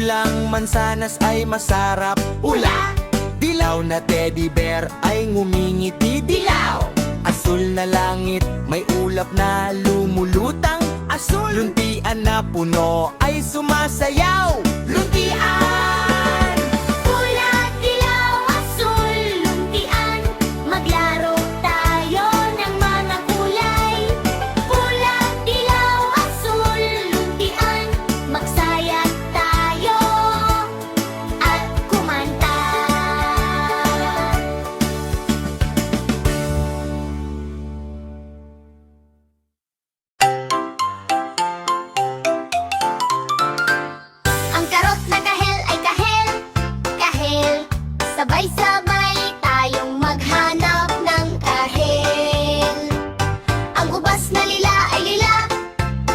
Pulang mansanas ay masarap. Pula! Dilaw na teddy bear ay ngumingiti. Dilaw! Asul na langit, may ulap na lumulutang. Asul! Luntian na puno ay sumasayaw. Luntian! Pula, dilaw, asul, luntian. Maglaro tayo ng mga kulay. Pula, dilaw, asul, luntian. Magsaya tayo at kumanta. Ang karot na kahel ay kahel, kahel. Sabay-sabay tayong maghanap ng kahel. Ang ubas na lila ay lila,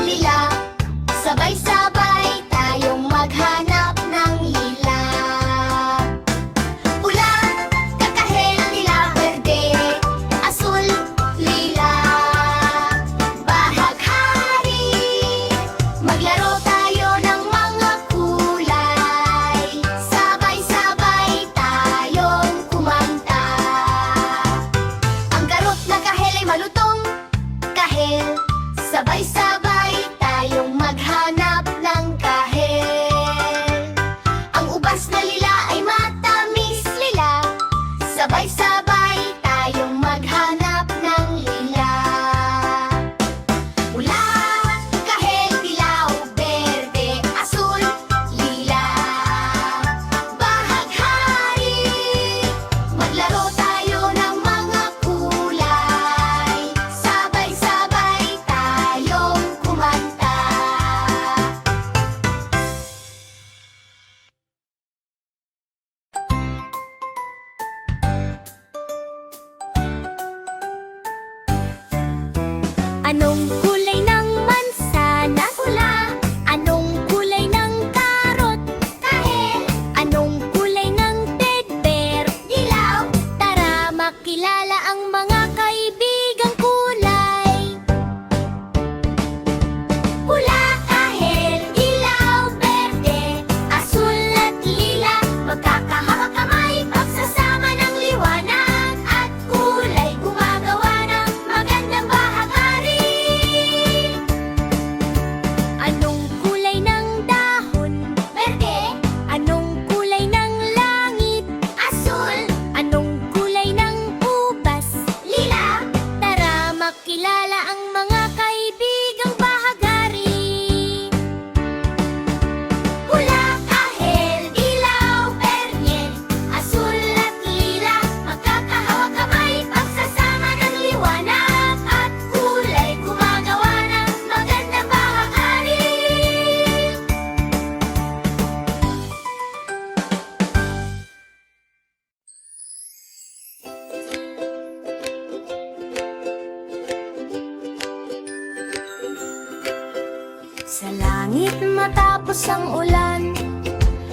lila. Sabay-sabay tayong maghanap ng lila. Pula, kakahel, lila, berde, asul, lila. Bahaghari, maglaro tayo ng mga kulay. Sabay-sabay tayong kumanta. Ang karot na kahel ay malutong kahel. Sabay-sabay tayong maghanap ng kahel. Ang ubas na lila ay matamis lila. Sabay-sabay tayong maghanap ng lila. Pula, kahel, dilaw, berde, asul, lila. Bahaghari, maglaro tayo ng mga kulay. Sabay-sabay tayong kumanta. Anong kulay ng mansana? Pula. Anong kulay ng karot? Kahel. Anong kulay ng tedber? Dilaw. Tara makilala ang mga kaibigang kulay. Pula, kahel, dilaw, berde, asul at lila. Magkakahawak kamay, pagsasama ng liwanag at kulay gumagawa ng magandang bahaghari. Anong kulay ng dahon? Berde. Anong kulay ng langit? Asul. Anong kulay ng ubas? Lila. Tara makilala ang mga kaibigang bahaghari. Pula, kahel, dilaw, berde, asul at lila. Magkakahawak kamay, pagsasama ng liwanag at kulay gumagawa ng magandang bahaghari. Sa langit matapos ang ulan,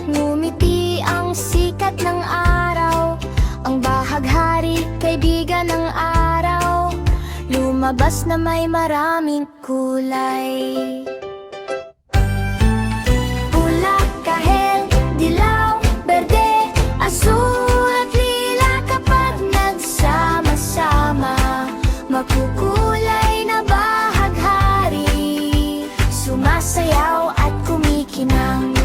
ngumiti ang sikat ng araw. Ang bahaghari, kaibigan ng araw, lumabas na may maraming kulay. Pula, kahel, dilaw, berde, asul at lila. Kapag nagsama-sama, makukulay na bahaghari. Sumasayaw at kumikinang,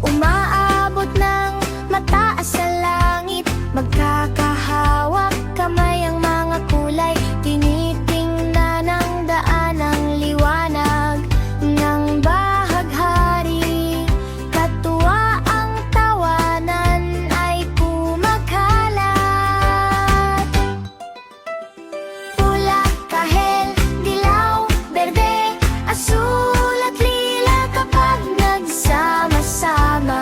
umaabot ng mataas sa langit. Magkakahawak kamay ang mga kulay. Tinitingnan ang daan ng liwanag ng bahaghari. Katuwa ang tawanan ay kumakalat. Pula, kahel, dilaw, berde, asul at lila. Kapag nagsama-sama,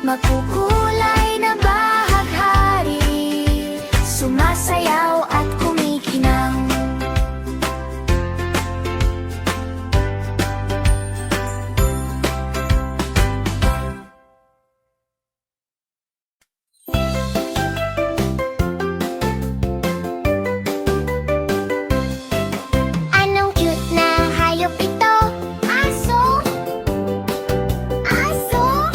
makukulay na bahaghari. Sumasayaw at kumikinang. Anong cute na hayop ito? Aso? Aso?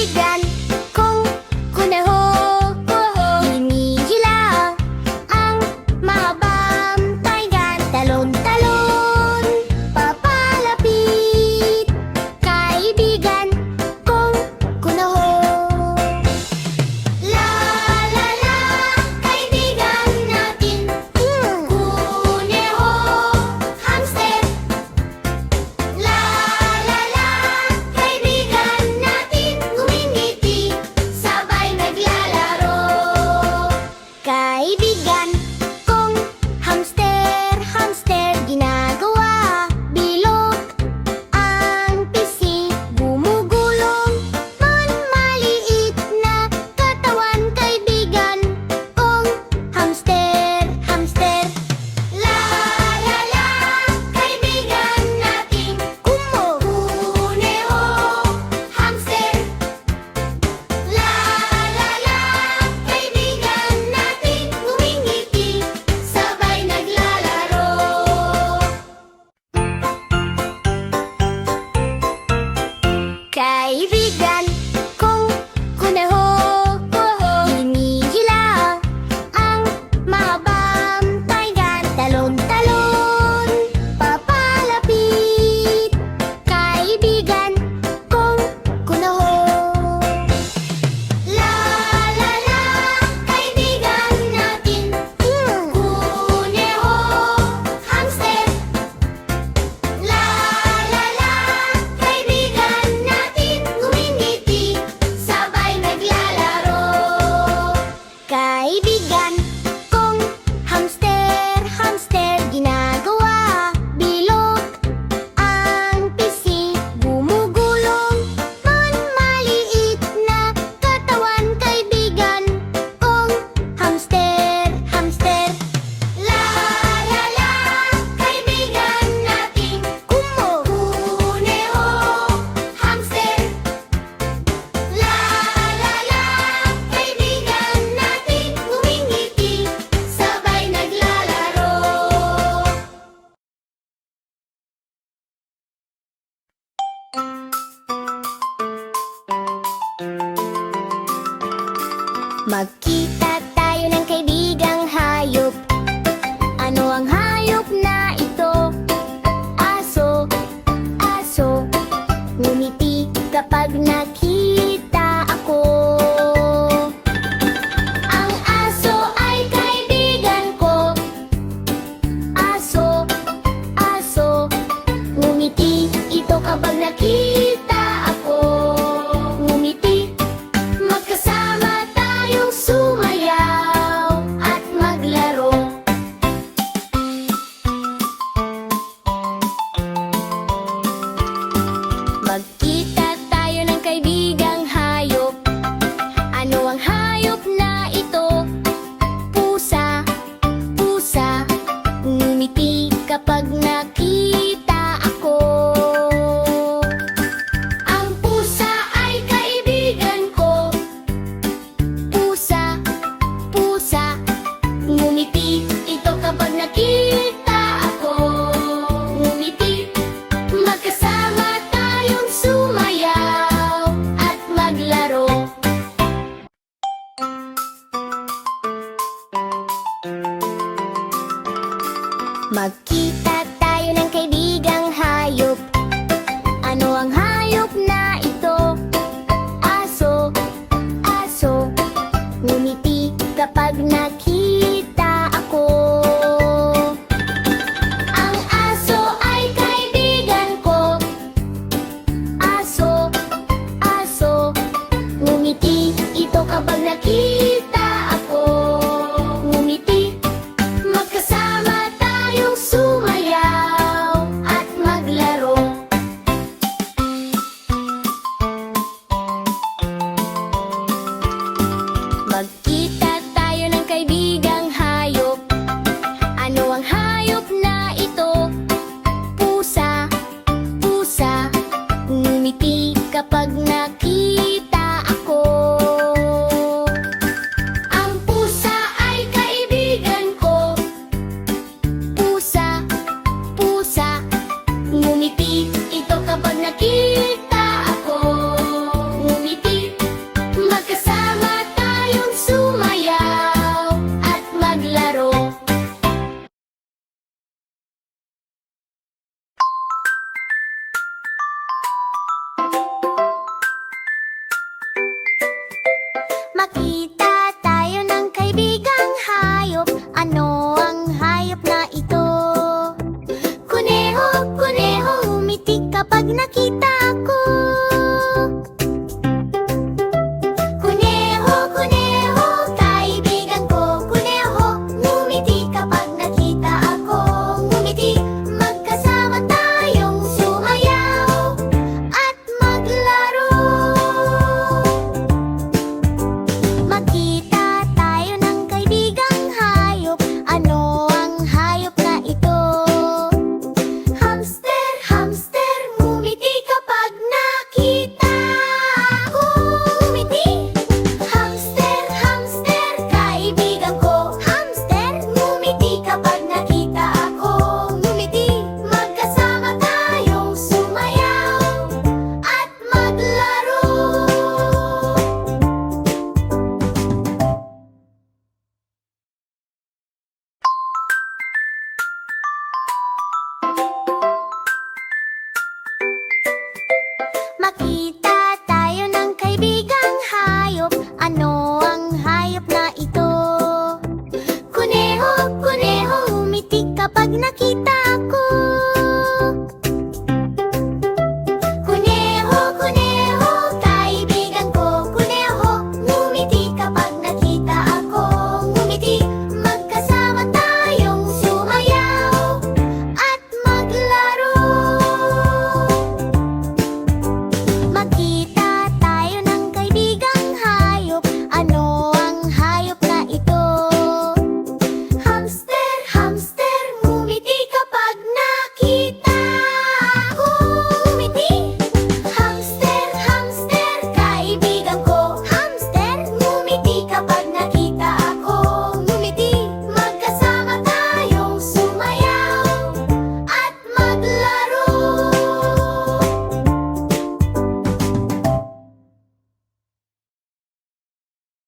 kaibigan kong kuneho, hinihila ang mahabang taigan. Talon-talon, papalapit, kaibigan kong kuneho. La la la, kaibigan natin, kuneho, hamster. La la la, kaibigan natin, ngumingiti, sabay naglalaro. Kaibigan kong hamster, hamster, ginagawa bilog ang pisik, gumugulong man maliit na katawan. Kaibigan kong hamster, hamster. La la la, kaibigan natin, kuneho, hamster. La la la, kaibigan natin, ngumingiti, sabay naglalaro. Kaibigan kong kuneho, hinihila ang mahabang taigan. Talon-talon, papalapit, kaibigan kong kuneho. La la la, kaibigan natin, kuneho, hamster. La la la, kaibigan natin, ngumingiti, sabay naglalaro. Kaibigan kong hamster, hamster, ginagawa bilog ang pisik, gumugulong man maliit na katawan. Kaibigan kong hamster, hamster. La la la, kaibigan natin, kuneho, hamster. La la la, kaibigan natin, ngumingiti, sabay naglalaro. Magkita tayo ng kaibigang hayop. Ano ang hayop na ito? Aso, aso, ngumiti kapag nakita ako. Ang aso ay kaibigan ko. Aso, aso, ngumiti ito kapag nakita ako. Ngumiti, magkasama tayong sumayaw at maglaro. Magkita tayo ng kaibigang hayop. Ano ang hayop na ito? Pusa, pusa, ngumiti kapag nakita ako. Ang pusa ay kaibigan ko. Pusa, pusa, ngumiti ito kapag nakita ako. Ngumiti, magkasama tayong sumayaw at maglaro. Magkita